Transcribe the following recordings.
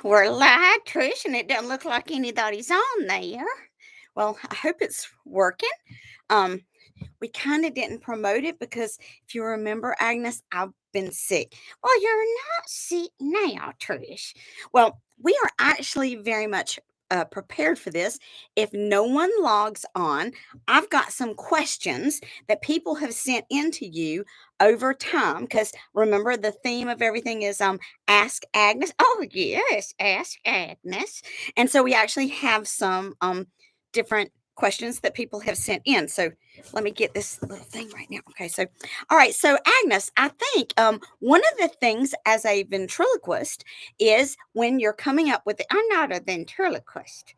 We're live, Trish, and it doesn't look like anybody's on there. Well, I hope it's working. Um, we kind of didn't promote it because if you remember, Agnes, I've been sick. Well, you're not sick now, Trish. Well, we are actually very much prepared for this. If no one logs on, I've got some questions that people have sent into you over time. Because remember, the theme of everything is Ask Agnes. Oh yes, Ask Agnes. And so we actually have some different questions that people have sent in. So let me get this little thing right now. Okay, so all right, so Agnes, I think one of the things as a ventriloquist is when you're coming up with it. I'm not a ventriloquist.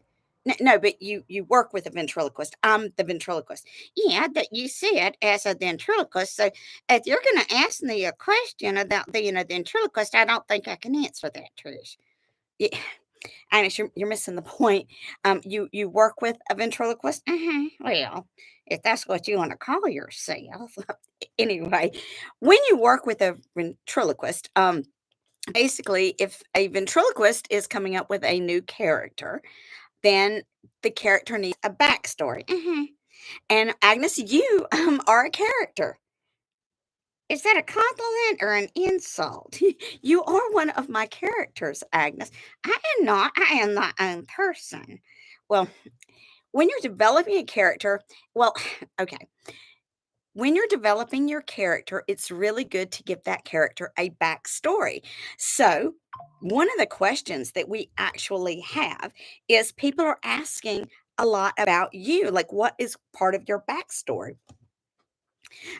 No, but you work with a ventriloquist. I'm the ventriloquist. Yeah, that you said as a ventriloquist. So if you're going to ask me a question about being a ventriloquist, I don't think I can answer that, Trish. Yeah, Agnes, you're missing the point. You work with a ventriloquist. Well, if that's what you want to call yourself, anyway. When you work with a ventriloquist, basically, if a ventriloquist is coming up with a new character, then the character needs a backstory. And Agnes, you are a character. Is that a compliment or an insult? You are one of my characters, Agnes. I am not. I am my own person. Well, when you're developing a character, well, okay. When you're developing your character, it's really good to give that character a backstory. So, one of the questions that we actually have is people are asking a lot about you. Like, what is part of your backstory?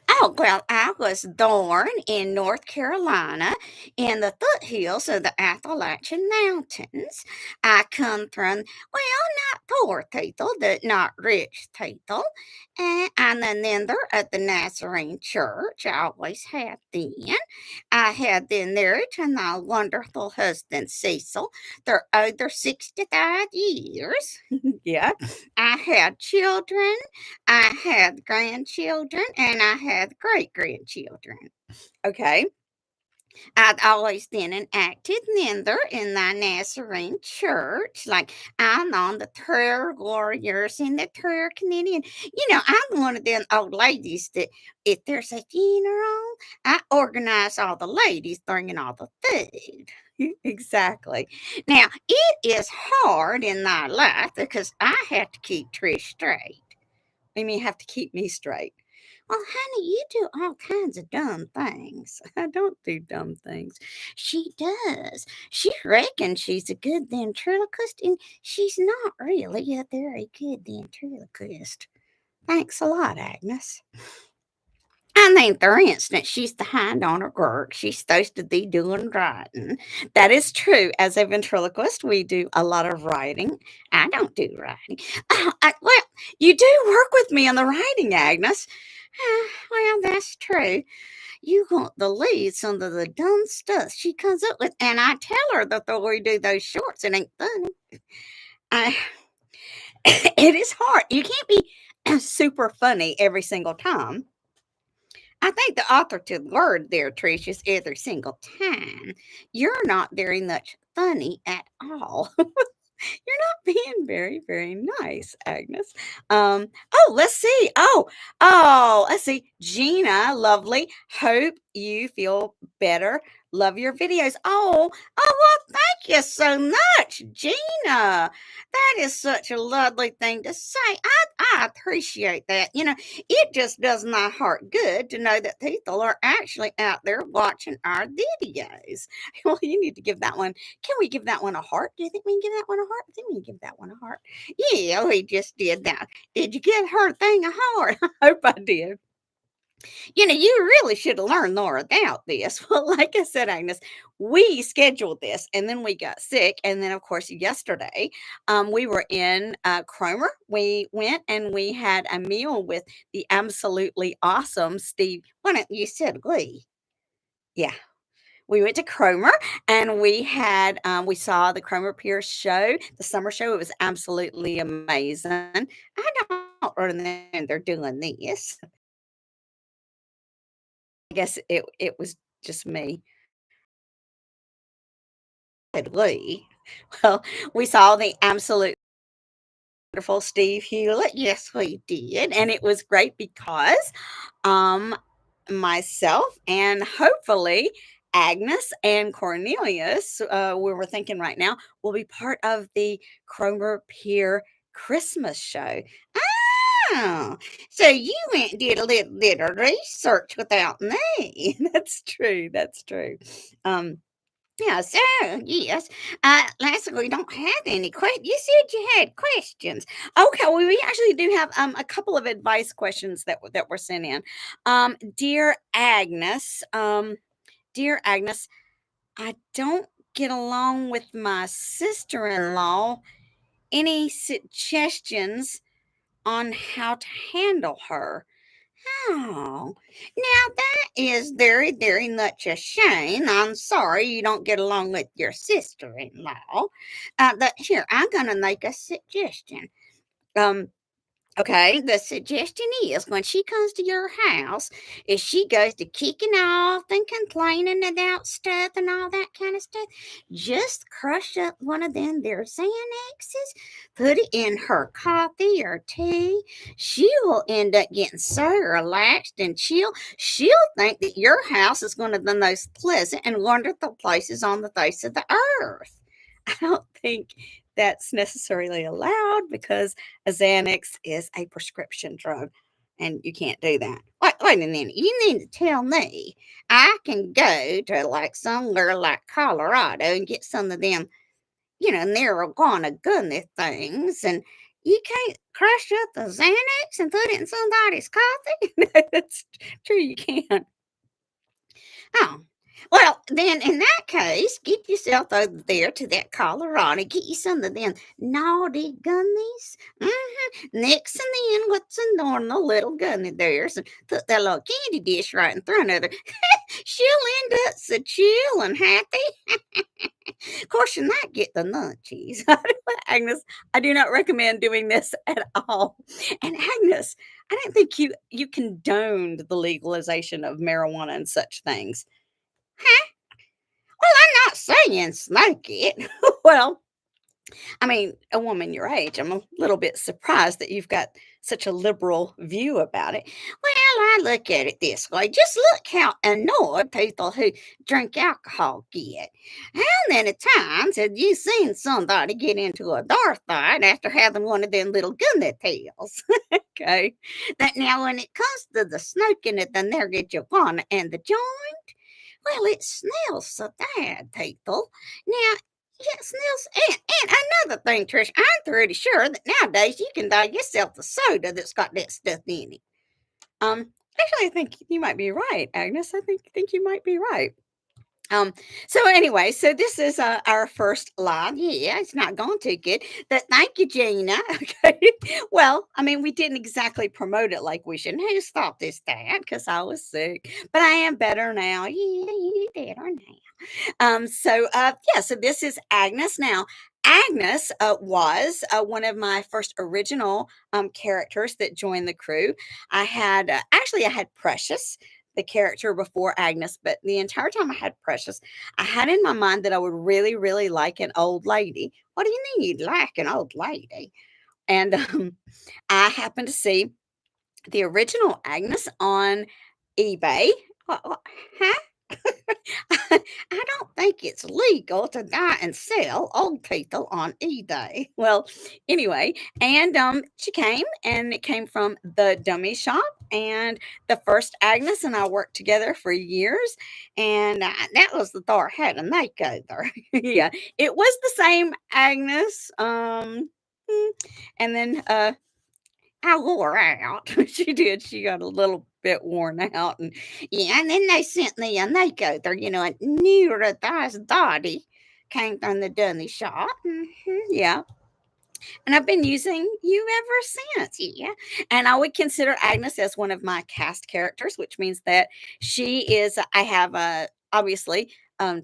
Oh, well, I was born in North Carolina in the foothills of the Appalachian Mountains. I come from, well, not poor people, but not rich people. And I'm a member of the Nazarene Church. I always have been. I have been married to my wonderful husband, Cecil. They're over 65 years. Yeah. I had children. I had grandchildren and I had great grandchildren. Okay. I'd always been an active member in the Nazarene church. Like I'm on the prayer warriors in the prayer committee. And, I'm one of them old ladies that if there's a funeral, I organize all the ladies bringing all the food. Exactly. Now, it is hard in my life because I have to keep Trish straight. I mean, you have to keep me straight. Well, honey, you do all kinds of dumb things. I don't do dumb things. She does. She reckons she's a good ventriloquist, and she's not really a very good ventriloquist. Thanks a lot, Agnes. I mean, for instance, she's behind on her work. She's supposed to be doing writing. That is true. As a ventriloquist, we do a lot of writing. I don't do writing. Well, you do work with me on the writing, Agnes. Well, that's true. You won't believe some of the dumb stuff she comes up with, and I tell her that the way we do those shorts, it ain't funny. I, it is hard. You can't be super funny every single time. I think the author to the word there, Trish, is every single time. You're not very much funny at all. You're not being very, very nice, Agnes. Let's see. Let's see. Gina, lovely. Hope you feel better. Love your videos. Well, thank you so much, Gina. That is such a lovely thing to say. I appreciate that. It just does my heart good to know that people are actually out there watching our videos. Well, you need to give that one. Can we give that one a heart? Do you think we can give that one a heart? I think we can give that one a heart. Yeah, we just did that. Did you give her thing a heart? I hope I did. You really should have learned more about this. Well, like I said, Agnes, we scheduled this and then we got sick. And then, of course, yesterday, we were in Cromer. We went and we had a meal with the absolutely awesome Steve. Why don't you said Lee? Yeah, we went to Cromer and we saw the Cromer Pierce show, the summer show. It was absolutely amazing. I don't remember doing this. I guess it was just me. Said Lee. Well, we saw the absolute wonderful Steve Hewlett. Yes, we did, and it was great because, um, myself and hopefully Agnes and Cornelius, we were thinking right now, will be part of the Cromer Pier Christmas show. Oh, so you went and did a little research without me. That's true. That's true. Um, yeah, so yes. Last we don't have any questions. You said you had questions. Okay, well, we actually do have a couple of advice questions that were sent in. Dear Agnes, I don't get along with my sister-in-law. Any suggestions on how to handle her? Oh, now that is very, very much a shame. I'm sorry you don't get along with your sister-in-law. But here, I'm gonna make a suggestion. Um, Okay, the suggestion is when she comes to your house, if she goes to kicking off and complaining about stuff and all that kind of stuff, just crush up one of them there Xanaxes, put it in her coffee or tea. She will end up getting so relaxed and chill. She'll think that your house is one of the most pleasant and wonderful places on the face of the earth. I don't think that's necessarily allowed because a Xanax is a prescription drug, and you can't do that. Wait a minute. You need to tell me I can go to like somewhere like Colorado and get some of them, marijuana gummy things, and you can't crush up the Xanax and put it in somebody's coffee? No, that's true, you can't. Oh, well, then in that case, get yourself over there to that Colorado. Get you some of them naughty gummies. Mix them in with some normal little gummy bears and put that little candy dish right in front of her. She'll end up so chill and happy. Of course, you might get the munchies. Agnes, I do not recommend doing this at all. And Agnes, I don't think you condoned the legalization of marijuana and such things. Huh? Well, I'm not saying smoke it. Well, I mean, a woman your age, I'm a little bit surprised that you've got such a liberal view about it. Well, I look at it this way. Just look how annoyed people who drink alcohol get. How many times have you seen somebody get into a bar fight after having one of them little gummy pills? Okay. But now when it comes to the smoking of the marijuana and the joint, well, it smells so bad, people. Now, yeah, it smells. And another thing, Trish, I'm pretty sure that nowadays you can buy yourself a soda that's got that stuff in it. Actually, I think you might be right, Agnes. I think you might be right. Um, so anyway, so this is our first live. Yeah, it's not going too good, but thank you, Gina. Okay. Well, I mean, we didn't exactly promote it like we should. Who stopped this that? Because I was sick, but I am better now. Yeah, you better now. So this is Agnes. Now, Agnes was one of my first original characters that joined the crew. I had Precious, the character before Agnes, but the entire time I had Precious, I had in my mind that I would really, really like an old lady. What do you mean you'd like an old lady? And I happened to see the original Agnes on eBay. Huh? I don't think it's legal to buy and sell old people on eBay. Well, anyway, and she came, and it came from the dummy shop, and the first Agnes and I worked together for years, and that was the Thor had a makeover. Yeah, it was the same Agnes. And then I wore out. She did. She got a little bit worn out, and yeah, and then they sent me a makeover, a new revised body came from the dummy shop. Yeah, and I've been using you ever since. Yeah, and I would consider Agnes as one of my cast characters, which means that she is. I have obviously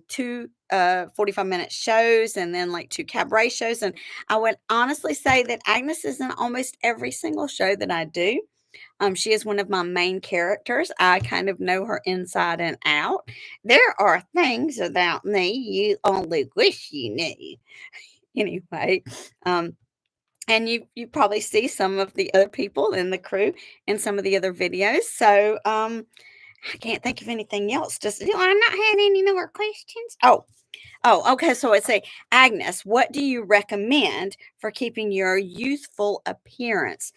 two 45-minute shows and then like two cabaret shows, and I would honestly say that Agnes is in almost every single show that I do. She is one of my main characters. I kind of know her inside and out. There are things about me you only wish you knew. Anyway, um, and you probably see some of the other people in the crew in some of the other videos. So I can't think of anything else. Just do I not had any more questions? Oh, okay. So it's a Agnes, what do you recommend for keeping your youthful appearance?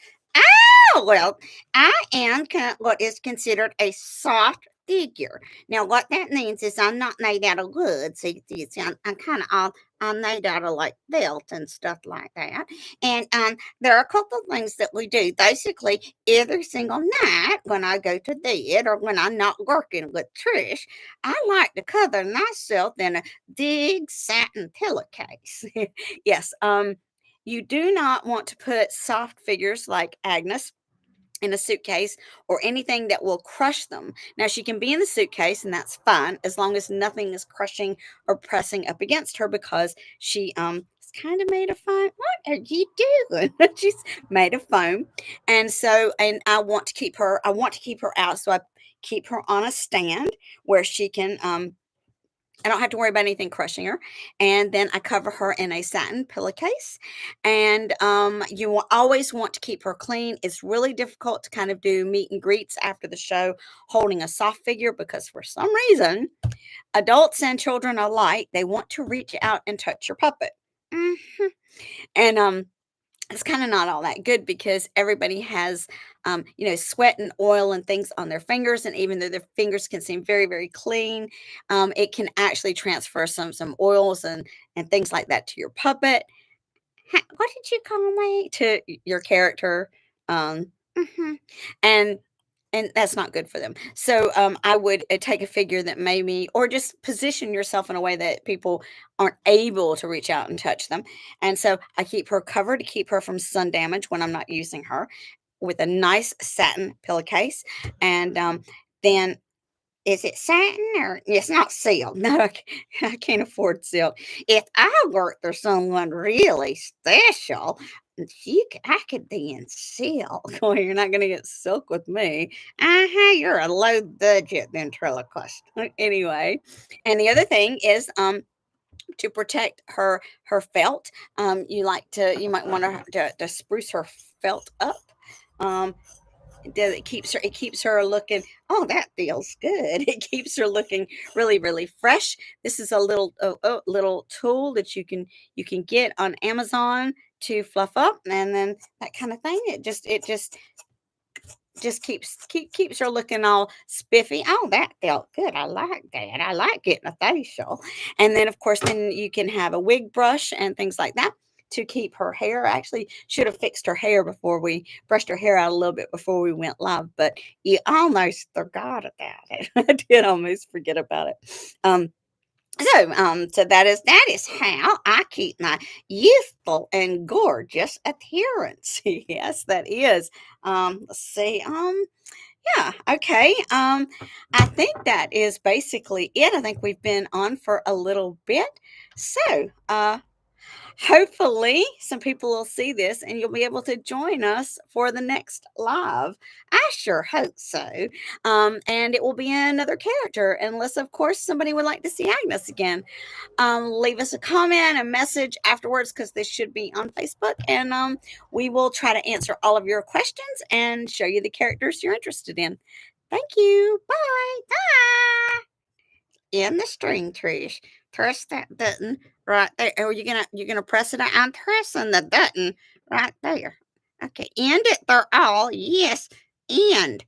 Oh, well, I am what is considered a soft figure. Now, what that means is I'm not made out of wood. See, I'm kind of all I'm made out of like felt and stuff like that. And there are a couple of things that we do. Basically, every single night when I go to bed or when I'm not working with Trish, I like to cover myself in a big satin pillowcase. Yes. You do not want to put soft figures like Agnes in a suitcase or anything that will crush them. Now, she can be in the suitcase, and that's fine as long as nothing is crushing or pressing up against her because she is kind of made of foam. What are you doing? She's made of foam, and so and I want to keep her out, so I keep her on a stand where she can I don't have to worry about anything crushing her. And then I cover her in a satin pillowcase. And you will always want to keep her clean. It's really difficult to kind of do meet and greets after the show holding a soft figure because for some reason, adults and children alike, they want to reach out and touch your puppet. Mhm. And it's kind of not all that good because everybody has sweat and oil and things on their fingers, and even though their fingers can seem very very clean, it can actually transfer some oils and things like that to your puppet. What did you call me to your character? Mhm. and and that's not good for them. So I would take a figure that maybe, or just position yourself in a way that people aren't able to reach out and touch them. And so I keep her covered to keep her from sun damage when I'm not using her, with a nice satin pillowcase. And then is it satin or it's not silk? No, I can't afford silk. If I worked for someone really special, I could be in silk. Well, you're not going to get silk with me. You're a low budget ventriloquist. Anyway, and the other thing is to protect her felt. You might want to spruce her felt up. Um, it keeps her looking, oh, that feels good. It keeps her looking really really fresh. This is a little tool that you can get on Amazon to fluff up, and then that kind of thing. It just keeps her looking all spiffy. Oh, that felt good. I like that. I like getting a facial. And then of course then you can have a wig brush and things like that to keep her hair. I actually should have fixed her hair before we brushed her hair out a little bit before we went live, but you almost forgot about it. I did almost forget about it. Um so that is how I keep my youthful and gorgeous appearance. Yes, that is. Let's see. Yeah, okay. I think that is basically it. I think we've been on for a little bit. So, hopefully, some people will see this and you'll be able to join us for the next live. I sure hope so. And it will be another character, unless, of course, somebody would like to see Agnes again. Leave us a comment, a message afterwards, because this should be on Facebook, and we will try to answer all of your questions and show you the characters you're interested in. Thank you. Bye. Bye. In the string, Trish. Press that button right there. Oh, you're gonna press it. I'm pressing the button right there. Okay, end it. They're all yes. End.